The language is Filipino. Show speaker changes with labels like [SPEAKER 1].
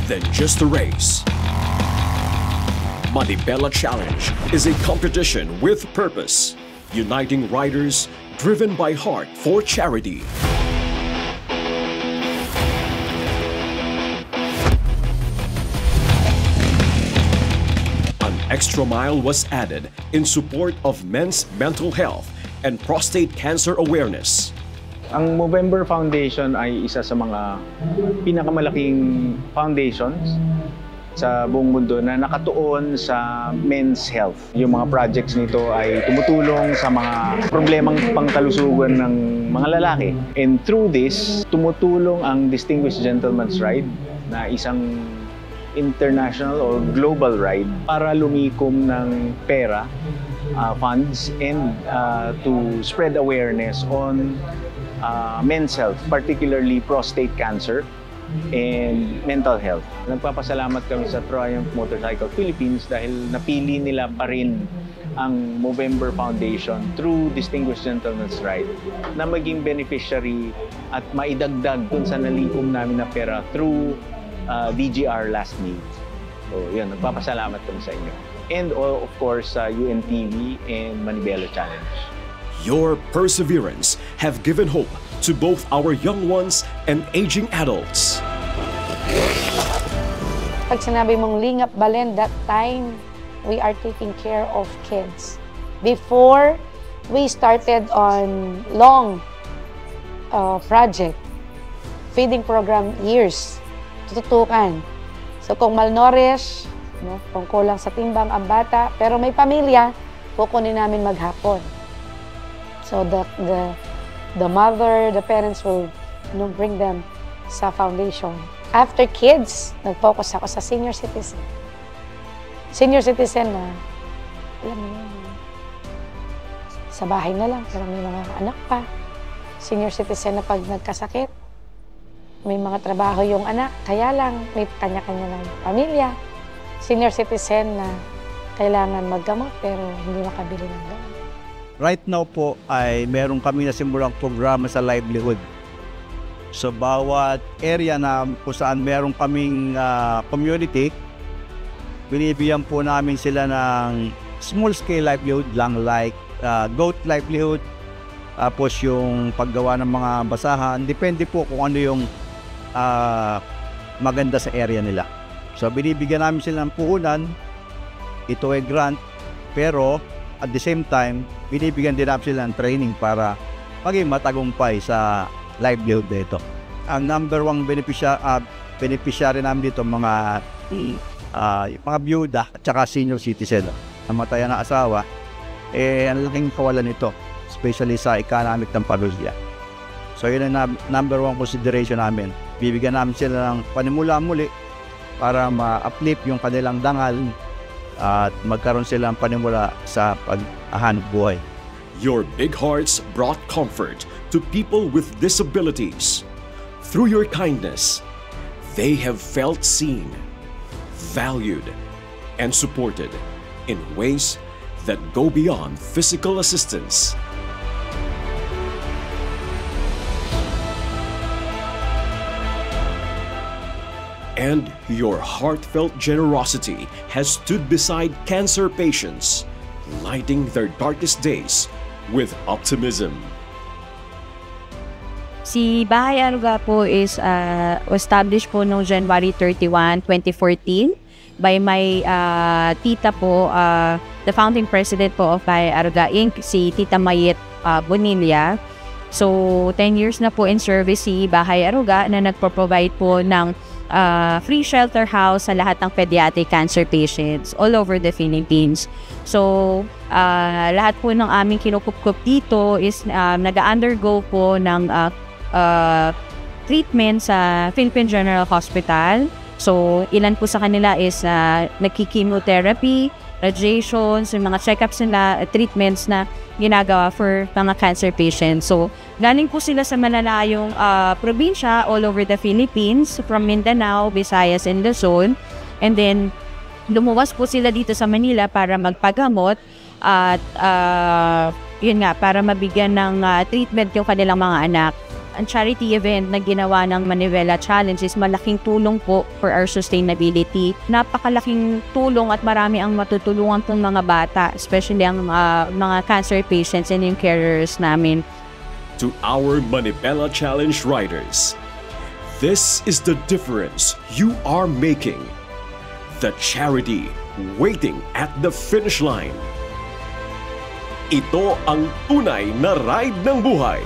[SPEAKER 1] than just a race. Manibela Challenge is a competition with purpose, uniting riders driven by heart for charity. An extra mile was added in support of men's mental health and prostate cancer awareness.
[SPEAKER 2] Ang Movember Foundation ay isa sa mga pinakamalaking foundations sa buong mundo na nakatuon sa men's health. Yung mga projects nito ay tumutulong sa mga problemang pangkalusugan ng mga lalaki. And through this, tumutulong ang Distinguished Gentleman's Ride na isang international or global ride para lumikom ng pera, funds, and to spread awareness on men's health, particularly prostate cancer and mental health. Nagpapasalamat kami sa Triumph Motorcycle Philippines dahil napili nila pa rin ang Movember Foundation through Distinguished Gentleman's Ride na maging beneficiary at maidagdag dun sa nalikom namin na pera through DGR Last Need. So yun, nagpapasalamat kami sa inyo. And of course, UNTV and Manibela Challenge.
[SPEAKER 1] Your perseverance have given hope to both our young ones and aging adults.
[SPEAKER 3] Pag sinabi mong Lingap Balen, that time we are taking care of kids. Before we started on long project, feeding program years, tututukan. So kung malnourished, kung kulang sa timbang ang bata, pero may pamilya, kukunin namin maghapon. So the mother, the parents will bring them sa foundation. After kids, nag-focus ako sa senior citizen. Senior citizen na, alam mo yun, sa bahay na lang, pero may mga anak pa. Senior citizen na pag nagkasakit, may mga trabaho yung anak, kaya lang may kanya-kanya ng pamilya. Senior citizen na kailangan maggamot pero hindi makabili ng gamot.
[SPEAKER 4] Right now po ay meron kami nasimulang programa sa livelihood. So bawat area na kung saan meron kaming community, binibigyan po namin sila ng small scale livelihood lang like goat livelihood, tapos yung paggawa ng mga basahan. Depende po kung ano yung maganda sa area nila. So binibigyan namin sila ng puhunan, ito ay grant, pero at the same time, binibigyan din namin sila ng training para maging matagumpay sa livelihood dito. Ang number one beneficiary namin dito, mga byuda at saka senior citizen. Namatayan na asawa, ang laking kawalan nito, especially sa economic ng pamilya. So yun ang number one consideration namin. Bibigyan namin sila ng panimula muli para ma-uplift yung kanilang dangal at magkaroon sila ng panimula sa paghahanap buhay.
[SPEAKER 1] Your big hearts brought comfort to people with disabilities. Through your kindness, they have felt seen, valued, and supported in ways that go beyond physical assistance. And your heartfelt generosity has stood beside cancer patients, lighting their darkest days with optimism.
[SPEAKER 5] Si Bahay Aruga po is established po noong January 31, 2014 by my tita po, the founding president po of Bahay Aruga Inc., si Tita Mayet Bonilla. So 10 years na po in service si Bahay Aruga na nagpo-provide po ng free shelter house sa lahat ng pediatric cancer patients all over the Philippines. So, lahat po ng aming kinukup-kup dito is nag-undergo po ng treatment sa Philippine General Hospital. So, ilan po sa kanila is nagki-chemotherapy, radiations, yung mga check-ups nila, treatments na ginagawa for mga cancer patients. So, galing po sila sa malalayong probinsya all over the Philippines, from Mindanao, Visayas, and Luzon. And then, lumuwas po sila dito sa Manila para magpagamot at yun nga, para mabigyan ng treatment yung kanilang mga anak. ang charity event na ginawa ng Manivela Challenge is malaking tulong po for our sustainability. Napakalaking tulong at marami ang matutulungan pong mga bata, especially ang mga cancer patients and yung carers namin.
[SPEAKER 1] To our Manivela Challenge riders, this is the difference you are making. The charity waiting at the finish line. Ito ang tunay na ride ng buhay.